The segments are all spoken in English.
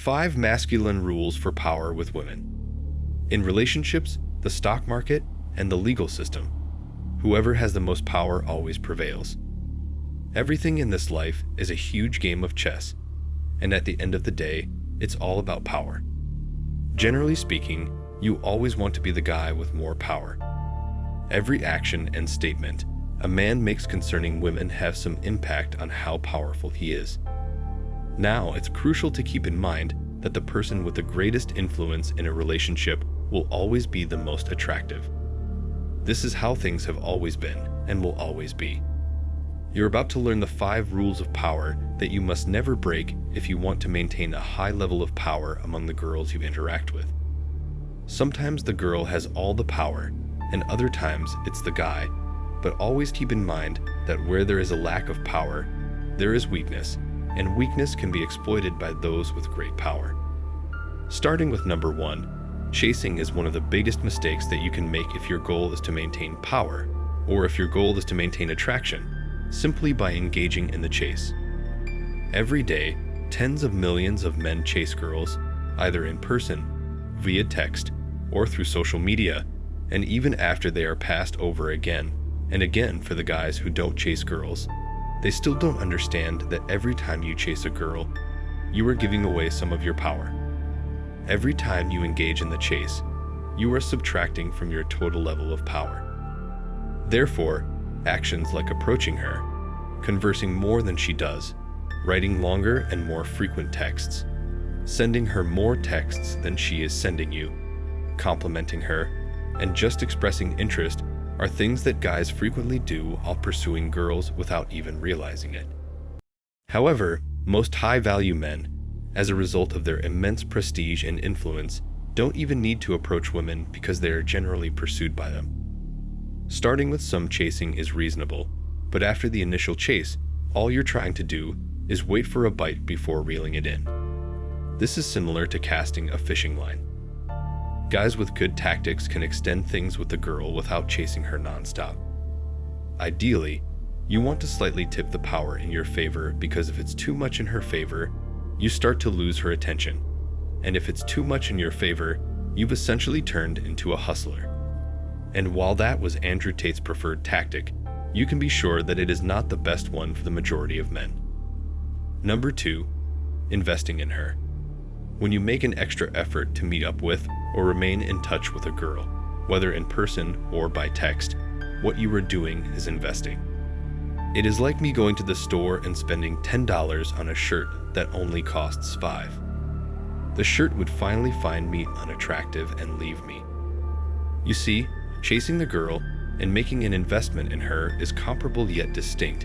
5 masculine rules for power with women. In relationships, the stock market, and the legal system, whoever has the most power always prevails. Everything in this life is a huge game of chess, and at the end of the day, it's all about power. Generally speaking, you always want to be the guy with more power. Every action and statement a man makes concerning women have some impact on how powerful he is. Now, it's crucial to keep in mind that the person with the greatest influence in a relationship will always be the most attractive. This is how things have always been and will always be. You're about to learn the 5 rules of power that you must never break if you want to maintain a high level of power among the girls you interact with. Sometimes the girl has all the power, and other times it's the guy, but always keep in mind that where there is a lack of power, there is weakness, and weakness can be exploited by those with great power. Starting with number 1, chasing is one of the biggest mistakes that you can make if your goal is to maintain power, or if your goal is to maintain attraction, simply by engaging in the chase. Every day, tens of millions of men chase girls, either in person, via text, or through social media, and even after they are passed over again and again for the guys who don't chase girls, they still don't understand that every time you chase a girl, you are giving away some of your power. Every time you engage in the chase, you are subtracting from your total level of power. Therefore, actions like approaching her, conversing more than she does, writing longer and more frequent texts, sending her more texts than she is sending you, complimenting her, and just expressing interest are things that guys frequently do while pursuing girls without even realizing it. However, most high-value men, as a result of their immense prestige and influence, don't even need to approach women because they are generally pursued by them. Starting with some chasing is reasonable, but after the initial chase, all you're trying to do is wait for a bite before reeling it in. This is similar to casting a fishing line. Guys with good tactics can extend things with the girl without chasing her nonstop. Ideally, you want to slightly tip the power in your favor, because if it's too much in her favor, you start to lose her attention. And if it's too much in your favor, you've essentially turned into a hustler. And while that was Andrew Tate's preferred tactic, you can be sure that it is not the best one for the majority of men. Number 2, investing in her. When you make an extra effort to meet up with or remain in touch with a girl, whether in person or by text, what you are doing is investing. It is like me going to the store and spending $10 on a shirt that only costs $5. The shirt would finally find me unattractive and leave me. You see, chasing the girl and making an investment in her is comparable yet distinct,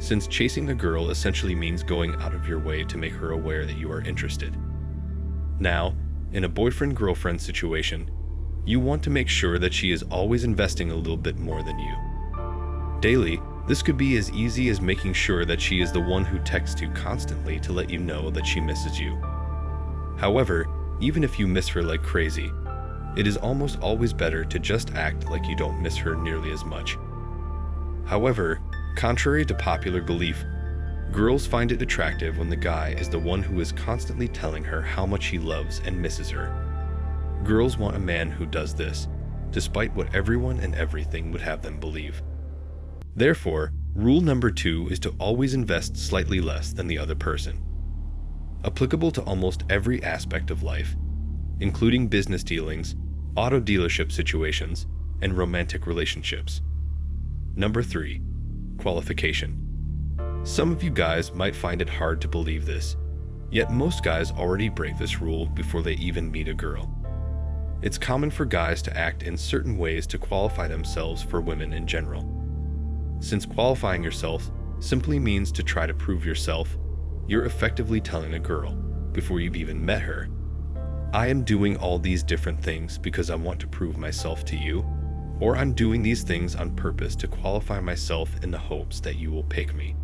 since chasing a girl essentially means going out of your way to make her aware that you are interested. Now, in a boyfriend-girlfriend situation, you want to make sure that she is always investing a little bit more than you. Daily, this could be as easy as making sure that she is the one who texts you constantly to let you know that she misses you. However, even if you miss her like crazy, it is almost always better to just act like you don't miss her nearly as much. However, contrary to popular belief, girls find it attractive when the guy is the one who is constantly telling her how much he loves and misses her. Girls want a man who does this, despite what everyone and everything would have them believe. Therefore, rule number 2 is to always invest slightly less than the other person. Applicable to almost every aspect of life, including business dealings, auto dealership situations, and romantic relationships. Number 3, qualification. Some of you guys might find it hard to believe this, yet most guys already break this rule before they even meet a girl. It's common for guys to act in certain ways to qualify themselves for women in general. Since qualifying yourself simply means to try to prove yourself, you're effectively telling a girl, before you've even met her, I am doing all these different things because I want to prove myself to you, or I'm doing these things on purpose to qualify myself in the hopes that you will pick me.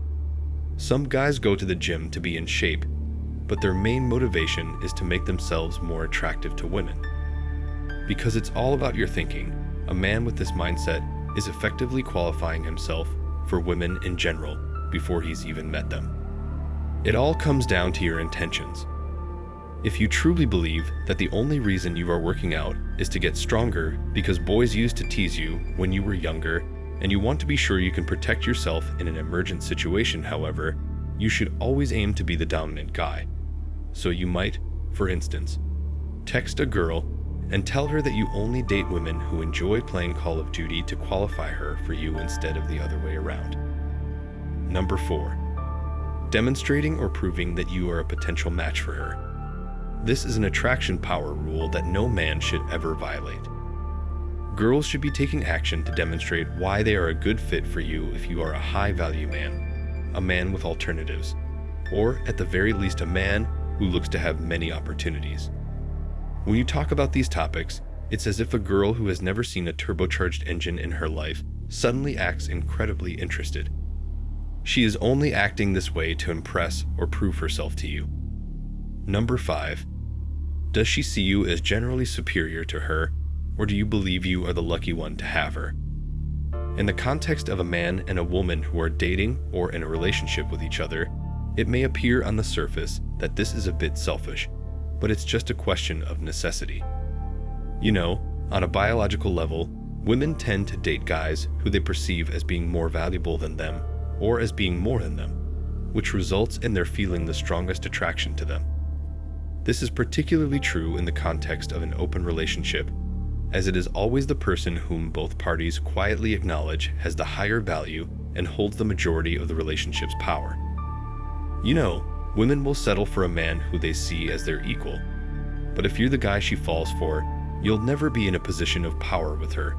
Some guys go to the gym to be in shape, but their main motivation is to make themselves more attractive to women. Because it's all about your thinking, a man with this mindset is effectively qualifying himself for women in general before he's even met them. It all comes down to your intentions. If you truly believe that the only reason you are working out is to get stronger because boys used to tease you when you were younger, and you want to be sure you can protect yourself in an emergent situation, however, you should always aim to be the dominant guy. So you might, for instance, text a girl and tell her that you only date women who enjoy playing Call of Duty to qualify her for you instead of the other way around. Number 4. Demonstrating or proving that you are a potential match for her. This is an attraction power rule that no man should ever violate. Girls should be taking action to demonstrate why they are a good fit for you if you are a high-value man, a man with alternatives, or at the very least a man who looks to have many opportunities. When you talk about these topics, it's as if a girl who has never seen a turbocharged engine in her life suddenly acts incredibly interested. She is only acting this way to impress or prove herself to you. Number 5. Does she see you as generally superior to her, or do you believe you are the lucky one to have her? In the context of a man and a woman who are dating or in a relationship with each other, it may appear on the surface that this is a bit selfish, but it's just a question of necessity. You know, on a biological level, women tend to date guys who they perceive as being more valuable than them, or as being more than them, which results in their feeling the strongest attraction to them. This is particularly true in the context of an open relationship, as it is always the person whom both parties quietly acknowledge has the higher value and holds the majority of the relationship's power. You know, women will settle for a man who they see as their equal, but if you're the guy she falls for, you'll never be in a position of power with her.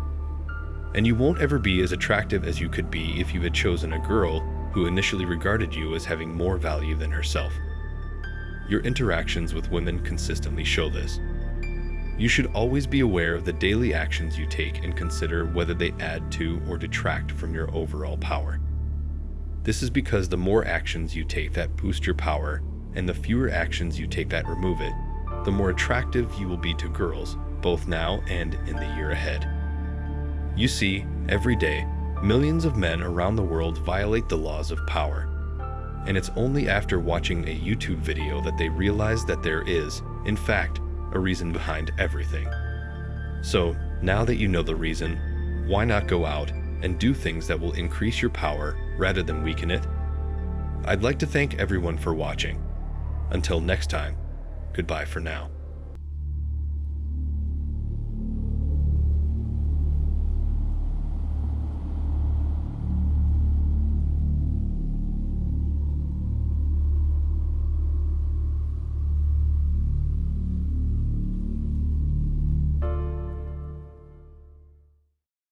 And you won't ever be as attractive as you could be if you had chosen a girl who initially regarded you as having more value than herself. Your interactions with women consistently show this. You should always be aware of the daily actions you take and consider whether they add to or detract from your overall power. This is because the more actions you take that boost your power, and the fewer actions you take that remove it, the more attractive you will be to girls, both now and in the year ahead. You see, every day, millions of men around the world violate the laws of power. And it's only after watching a YouTube video that they realize that there is, in fact, a reason behind everything. So, now that you know the reason, why not go out and do things that will increase your power rather than weaken it? I'd like to thank everyone for watching. Until next time, goodbye for now.